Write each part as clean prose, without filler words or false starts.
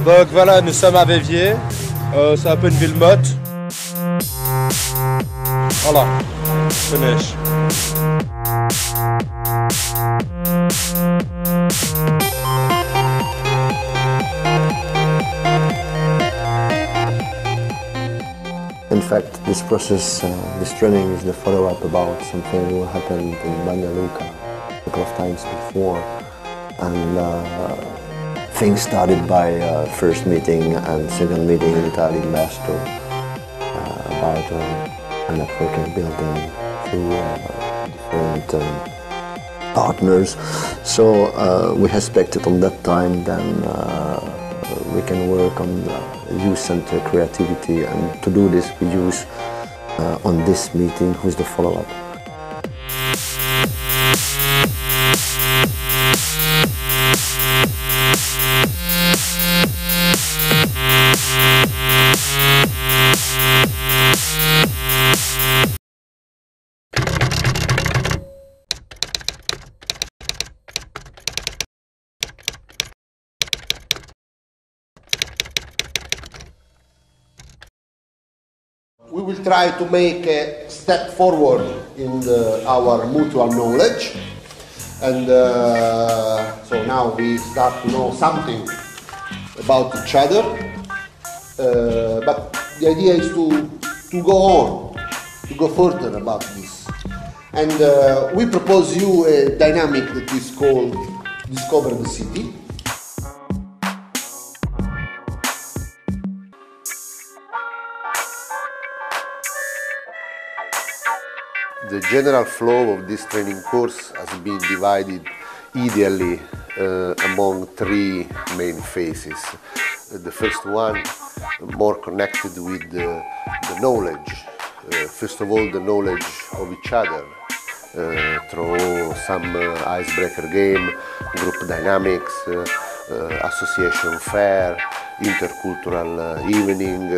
Donc voilà, nous sommes à Véviers, c'est un peu une ville motte. Voilà, finish. In fact, this process, this training is the follow-up about something who happened in Banja Luka a couple of times before. And things started by first meeting and second meeting in Italy in Basto about a networking building through different partners. So we expected on that time then we can work on youth center creativity, and to do this we use on this meeting who's the follow-up. We will try to make a step forward in our mutual knowledge, and so now we start to know something about each other, but the idea is to go on, to go further about this. And we propose you a dynamic that is called Discover the City. The general flow of this training course has been divided ideally among three main phases. The first one, more connected with the knowledge. First of all, the knowledge of each other through some icebreaker game, group dynamics, association fair, intercultural evening,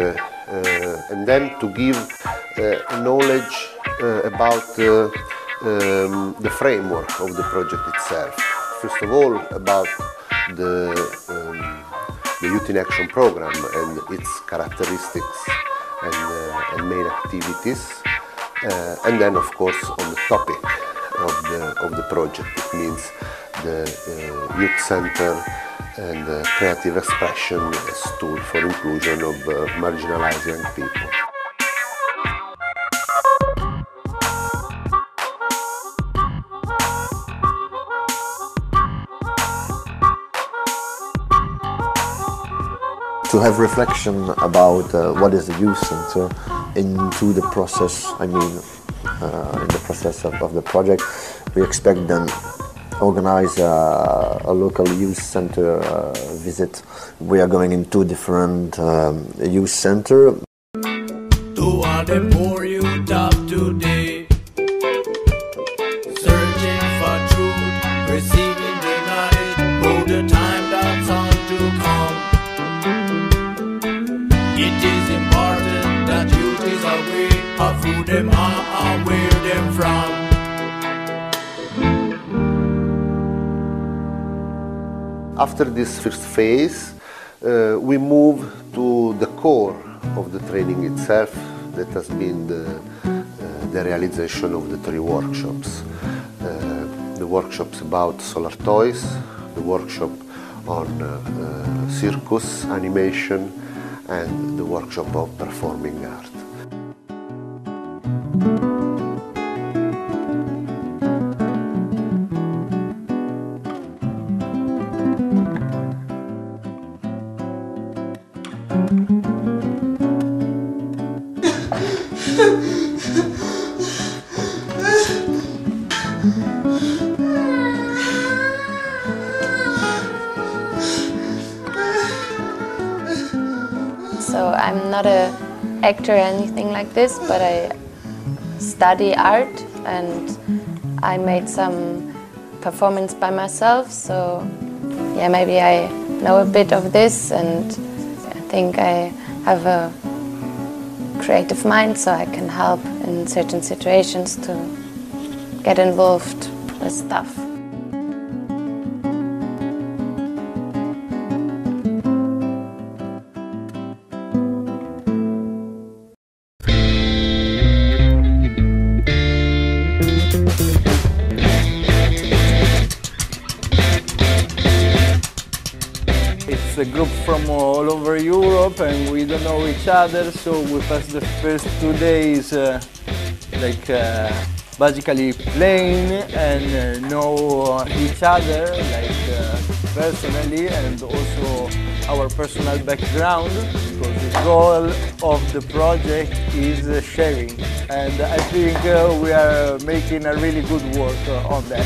and then to give knowledge about the framework of the project itself. First of all, about the Youth in Action program and its characteristics and main activities, and then of course on the topic of the project. It means the youth center and creative expression as tool for inclusion of marginalized young people. To have reflection about what is the youth center into the process, I mean in the process of the project, we expect then organize a local youth center visit. We are going in two different youth center. To all the poor youth of today, searching for truth, receiving the knowledge, know the time that's on to come. It is important that youth is aware of who them are and where them from. After this first phase, we move to the core of the training itself, that has been the realization of the three workshops. The workshops about solar toys, the workshop on circus animation, and the workshop of performing art. So I'm not an actor or anything like this, but I study art and I made some performance by myself. So yeah, maybe I know a bit of this, and I think I have a creative mind, so I can help in certain situations to get involved with stuff. was a group from all over Europe and we don't know each other, so we passed the first 2 days basically playing and know each other personally and also our personal background, because the goal of the project is sharing, and I think we are making a really good work on that.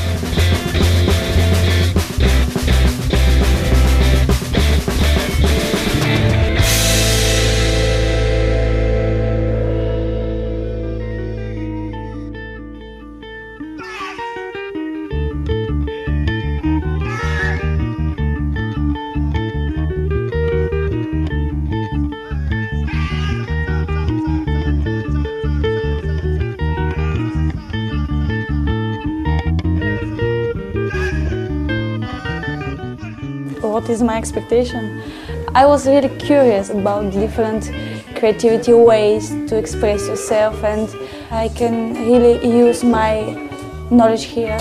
What is my expectation? I was really curious about different creativity ways to express yourself, and I can really use my knowledge here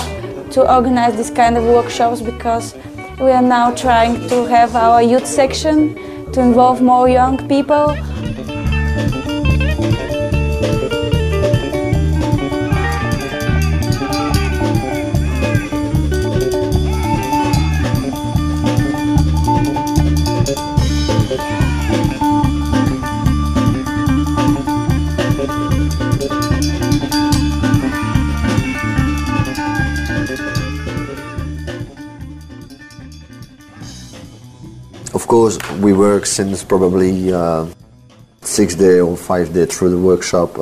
to organize this kind of workshops, because we are now trying to have our youth section to involve more young people. Of course, we work since probably 6 days or 5 days through the workshop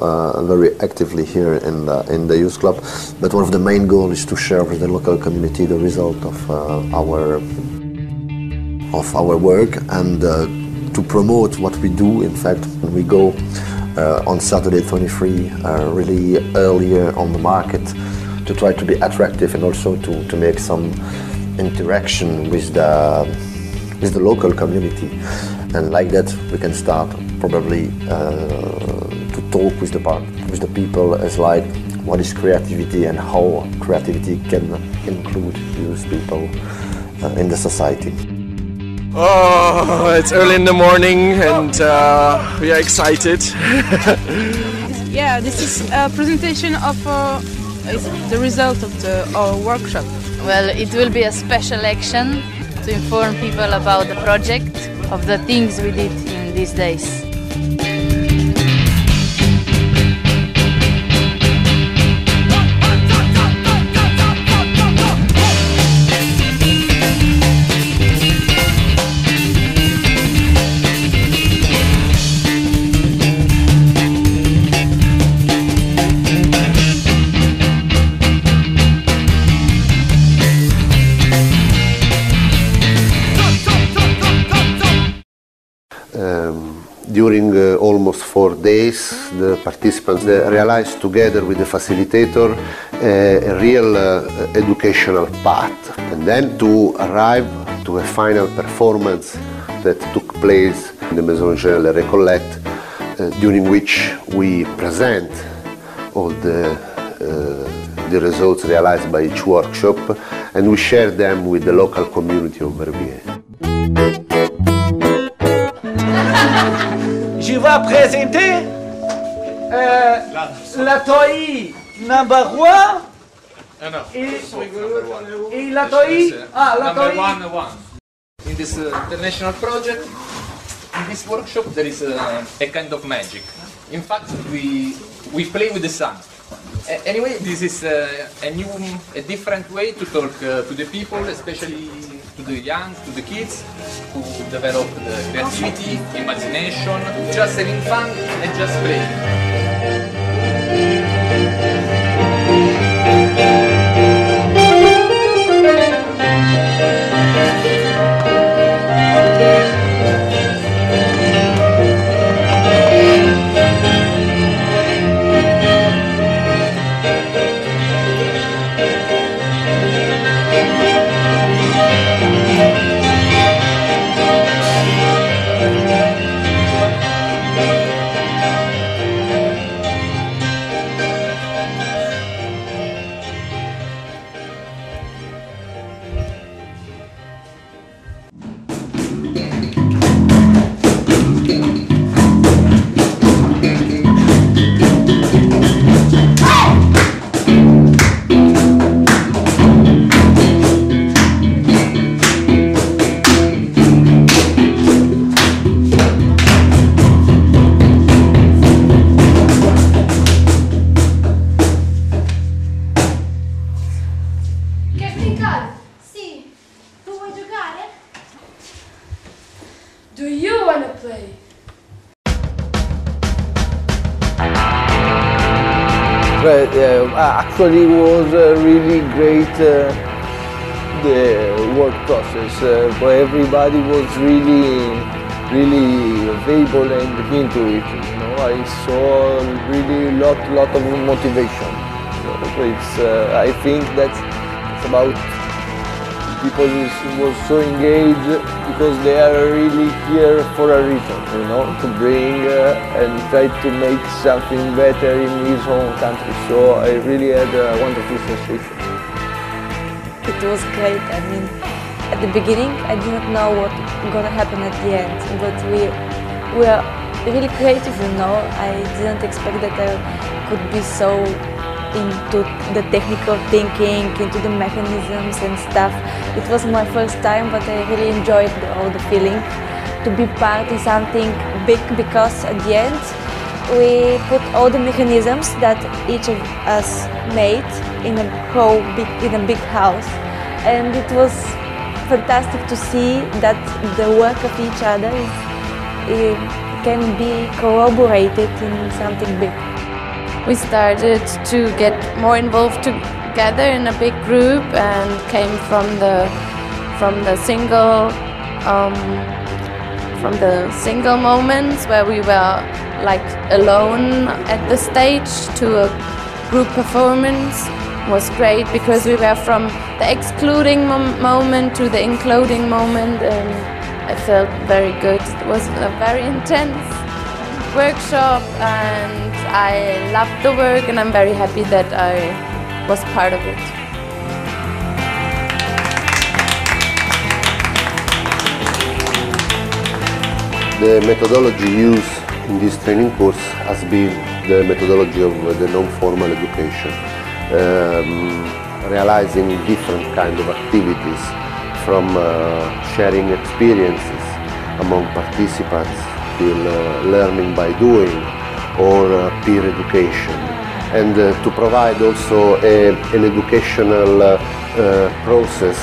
very actively here in the youth club. But one of the main goals is to share with the local community the result of our work and to promote what we do. In fact, when we go on Saturday 23 really earlier on the market to try to be attractive and also to make some interaction with the local community, and like that we can start probably to talk with the people as like what is creativity and how creativity can include youth people in the society. Oh, it's early in the morning and we are excited. Yeah, this is a presentation of the result of our workshop. Well, it will be a special action to inform people about the project, of the things we did in these days. During almost 4 days, the participants realized together with the facilitator a real educational path, and then to arrive to a final performance that took place in the Maison Mc Recollets, during which we present all the results realized by each workshop, and we share them with the local community of Verviers. Je vais présenter la toile number 1 et la toile In this international project, in this workshop, there is a kind of magic. In fact, we play with the sun. Anyway, this is a different way to talk to the people, especially to the young, to the kids, who develop the creativity, imagination, just having fun and just playing. do you want to play? But actually it was really great, the work process. But everybody was really available and into it. You know, I saw really lot of motivation. So it's, I think that's about people was so engaged because they are really here for a reason, you know, to bring and try to make something better in his own country. So I really had a wonderful sensation. It was great. I mean, at the beginning I didn't know what was going to happen at the end, but we were really creative, you know. I didn't expect that I could be so into the technical thinking, into the mechanisms and stuff. It was my first time, but I really enjoyed all the feeling to be part of something big, because at the end we put all the mechanisms that each of us made in a big house, and it was fantastic to see that the work of each other can be corroborated in something big. We started to get more involved together in a big group and came from the single moments where we were like alone at the stage to a group performance. Was great because we were from the excluding moment to the including moment, and I felt very good. It was a very intense workshop and I loved the work, and I'm very happy that I was part of it. The methodology used in this training course has been the methodology of the non-formal education, realizing different kinds of activities, from sharing experiences among participants till learning by doing, or peer education, and to provide also an educational process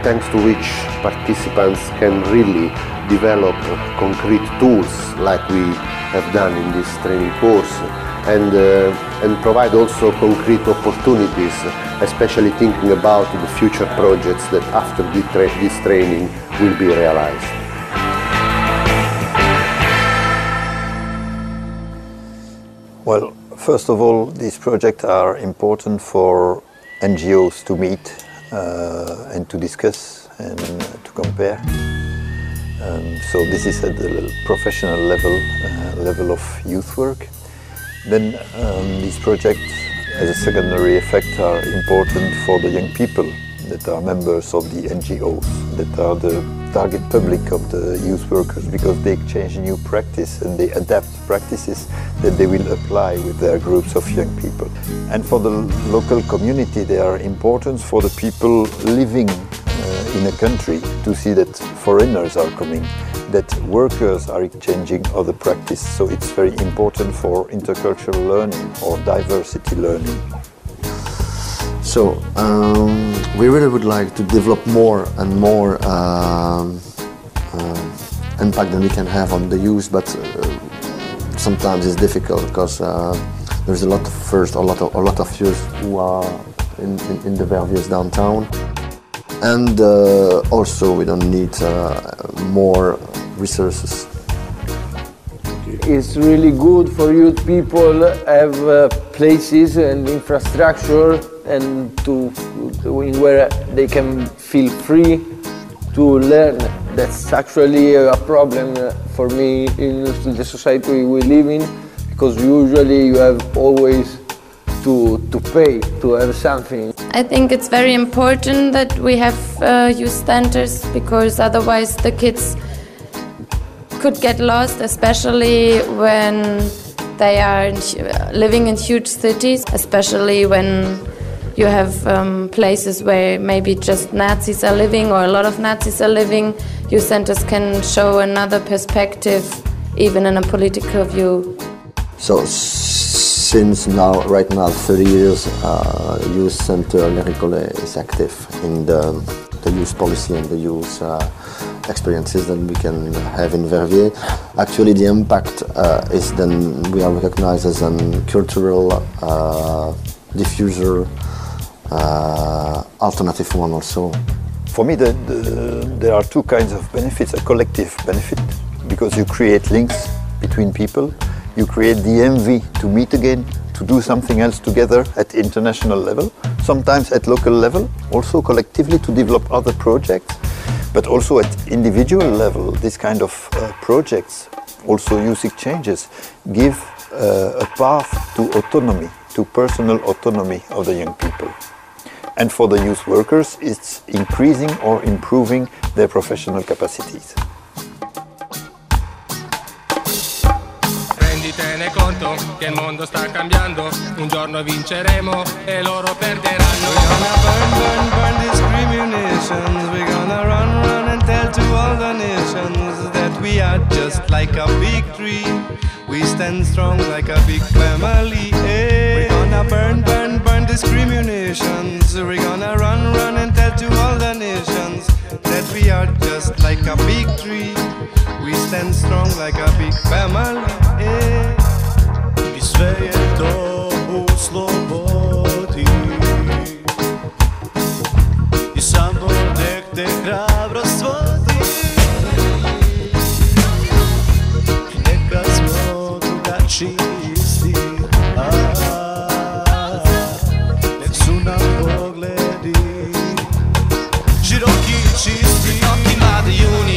thanks to which participants can really develop concrete tools like we have done in this training course, and provide also concrete opportunities, especially thinking about the future projects that after this training will be realized. Well, first of all, these projects are important for NGOs to meet and to discuss and to compare. So this is at the professional level of youth work. Then these projects, as a secondary effect, are important for the young people that are members of the NGOs, that are the target public of the youth workers, because they exchange new practice and they adapt practices that they will apply with their groups of young people. And for the local community, they are important for the people living in a country to see that foreigners are coming, that workers are exchanging other practice. So it's very important for intercultural learning or diversity learning. So we really would like to develop more and more impact than we can have on the youth, but sometimes it's difficult because there's a lot of youth who are in the various downtown, and also we don't need more resources. It's really good for youth people have places and infrastructure and where they can feel free to learn. That's actually a problem for me in the society we live in, because usually you have always to pay to have something. I think it's very important that we have youth centers, because otherwise the kids could get lost, especially when they are living in huge cities, especially when you have places where maybe just Nazis are living or a lot of Nazis are living. Youth centers can show another perspective, even in a political view. So since right now 30 years, Youth Center Mc Recollets is active in the youth policy and the youth experiences that we can have in Verviers. Actually, the impact is then we are recognized as a cultural diffuser, alternative one also. For me, there are two kinds of benefits. A collective benefit, because you create links between people, you create the envy to meet again, to do something else together at international level, sometimes at local level, also collectively to develop other projects, but also at individual level, this kind of projects, also youth exchanges, give a path to autonomy, to personal autonomy of the young people. And for the youth workers, it's increasing or improving their professional capacities. Renditene conto che il mondo sta cambiando, un giorno vinceremo e loro perderanno. We're gonna burn, burn, burn discriminations. We're gonna run, run and tell to all the nations that we are just like a big tree. We stand strong like a big family. We're gonna burn, burn, burn discriminations. We're gonna run, run and tell to all the nations that we are just like a big tree. We stand strong like a big family. I sve je to u slobodi I samo nek te hrabrost vodi. Neka smo drugačiji isti, nek su nam pogledi široki i čisti. Mnogi mladi juni